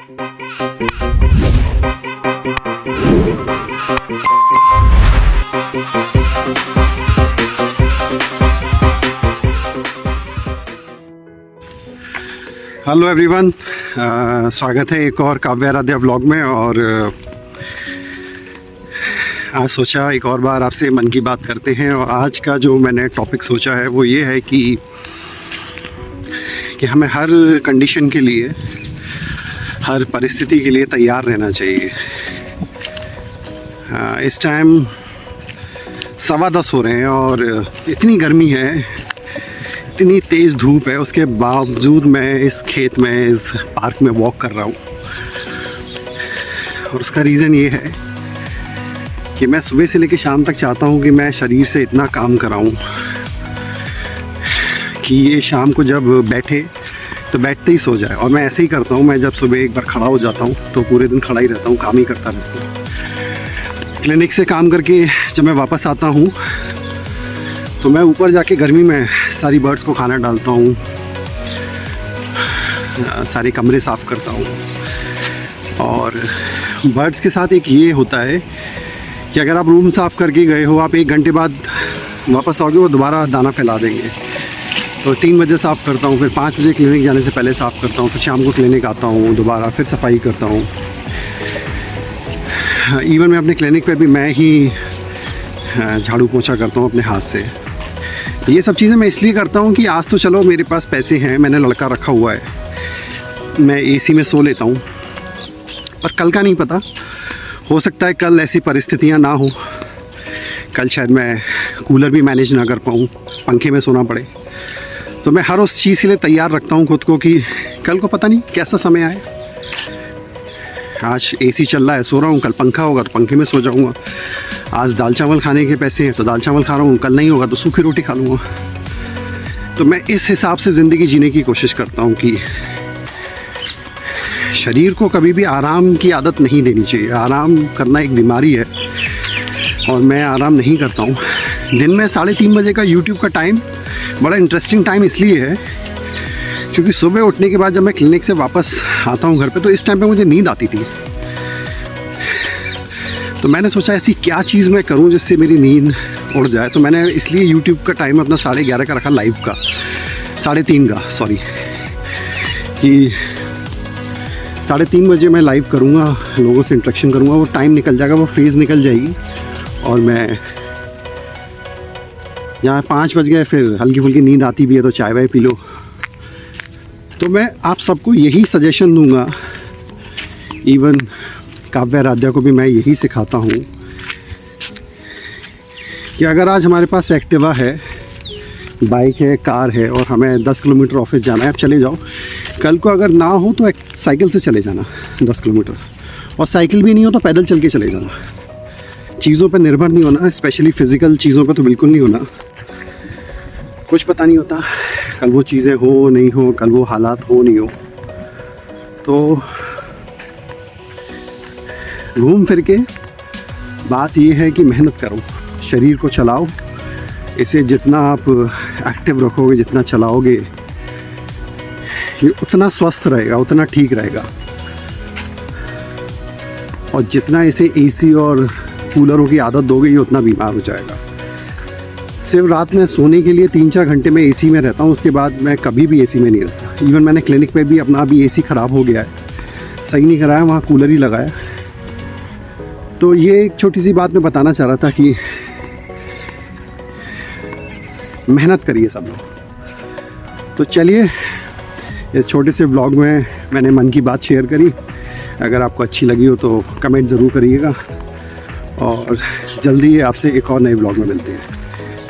Hello everyone, स्वागत है एक और काव्य आराध्या व्लॉग में। और आज सोचा एक और बार आपसे मन की बात करते हैं। और आज का जो मैंने टॉपिक सोचा है वो ये है कि हमें हर कंडीशन के लिए, हर परिस्थिति के लिए तैयार रहना चाहिए। इस टाइम 10:15 हो रहे हैं और इतनी गर्मी है, इतनी तेज़ धूप है, उसके बावजूद मैं इस खेत में, इस पार्क में वॉक कर रहा हूँ। और उसका रीज़न ये है कि मैं सुबह से लेकर शाम तक चाहता हूँ कि मैं शरीर से इतना काम कराऊँ कि ये शाम को जब बैठे तो बैठते ही सो जाए। और मैं ऐसे ही करता हूँ। मैं जब सुबह एक बार खड़ा हो जाता हूँ तो पूरे दिन खड़ा ही रहता हूँ, काम ही करता रहता हूँ। क्लिनिक से काम करके जब मैं वापस आता हूँ तो मैं ऊपर जाके गर्मी में सारी बर्ड्स को खाना डालता हूँ, सारे कमरे साफ़ करता हूँ। और बर्ड्स के साथ एक ये होता है कि अगर आप रूम साफ़ करके गए हो, आप 1 घंटे बाद वापस आओगे, वो दोबारा दाना फैला देंगे। तो 3 बजे साफ़ करता हूँ, फिर 5 बजे क्लिनिक जाने से पहले साफ़ करता हूँ, फिर शाम को क्लिनिक आता हूँ, दोबारा फिर सफाई करता हूँ। इवन मैं अपने क्लिनिक पे भी मैं ही झाड़ू पोछा करता हूँ अपने हाथ से। ये सब चीज़ें मैं इसलिए करता हूँ कि आज तो चलो मेरे पास पैसे हैं, मैंने लड़का रखा हुआ है, मैं एसी में सो लेता हूँ। पर कल का नहीं पता, हो सकता है कल ऐसी परिस्थितियाँ ना हो, कल शायद मैं कूलर भी मैनेज ना कर पाऊँ, पंखे में सोना पड़े। तो मैं हर उस चीज़ के लिए तैयार रखता हूँ खुद को कि कल को पता नहीं कैसा समय आए। आज एसी चल रहा है, सो रहा हूँ, कल पंखा होगा तो पंखे में सो जाऊँगा। आज दाल चावल खाने के पैसे हैं तो दाल चावल खा रहा हूँ, कल नहीं होगा तो सूखी रोटी खा लूँगा। तो मैं इस हिसाब से ज़िंदगी जीने की कोशिश करता हूँ कि शरीर को कभी भी आराम की आदत नहीं देनी चाहिए। आराम करना एक बीमारी है और मैं आराम नहीं करता हूँ। दिन में 3:30 बजे का यूट्यूब का टाइम बड़ा इंटरेस्टिंग टाइम इसलिए है क्योंकि सुबह उठने के बाद जब मैं क्लिनिक से वापस आता हूँ घर पे, तो इस टाइम पे मुझे नींद आती थी। तो मैंने सोचा ऐसी क्या चीज़ मैं करूं जिससे मेरी नींद उड़ जाए। तो मैंने इसलिए यूट्यूब का टाइम अपना 11:30 का रखा, लाइव का 3:30 का, सॉरी, कि 3:30 बजे मैं लाइव करूँगा, लोगों से इंटरेक्शन करूँगा। वो टाइम निकल जाएगा, वो फेज़ निकल जाएगी और मैं यहाँ 5 बज गए, फिर हल्की फुल्की नींद आती भी है तो चाय वाय पी लो। तो मैं आप सबको यही सजेशन दूंगा, इवन काव्य आराध्या को भी मैं यही सिखाता हूँ कि अगर आज हमारे पास एक्टिवा है, बाइक है, कार है और हमें 10 किलोमीटर ऑफिस जाना है, आप चले जाओ। कल को अगर ना हो तो एक साइकिल से चले जाना 10 किलोमीटर, और साइकिल भी नहीं हो तो पैदल चल के चले जाना। चीज़ों पर निर्भर नहीं होना, स्पेशली फ़िज़िकल चीज़ों पर तो बिल्कुल नहीं होना। कुछ पता नहीं होता कल वो चीज़ें हो नहीं हो, कल वो हालात हो नहीं हो। तो घूम फिर के बात ये है कि मेहनत करो, शरीर को चलाओ। इसे जितना आप एक्टिव रखोगे, जितना चलाओगे, ये उतना स्वस्थ रहेगा, उतना ठीक रहेगा। और जितना इसे एसी और कूलरों की आदत दोगे, ये उतना बीमार हो जाएगा। सिर्फ रात में सोने के लिए 3-4 घंटे में एसी में रहता हूँ, उसके बाद मैं कभी भी एसी में नहीं रहता। इवन मैंने क्लिनिक पे भी अपना अभी एसी ख़राब हो गया है, सही नहीं कराया, वहाँ कूलर ही लगाया। तो ये एक छोटी सी बात मैं बताना चाह रहा था कि मेहनत करिए सब लोग। तो चलिए, इस छोटे से ब्लॉग में मैंने मन की बात शेयर करी। अगर आपको अच्छी लगी हो तो कमेंट ज़रूर करिएगा और जल्दी आपसे एक और नए ब्लॉग में मिलते हैं।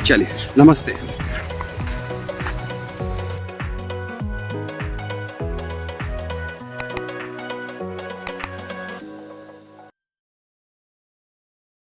चलिए, नमस्ते।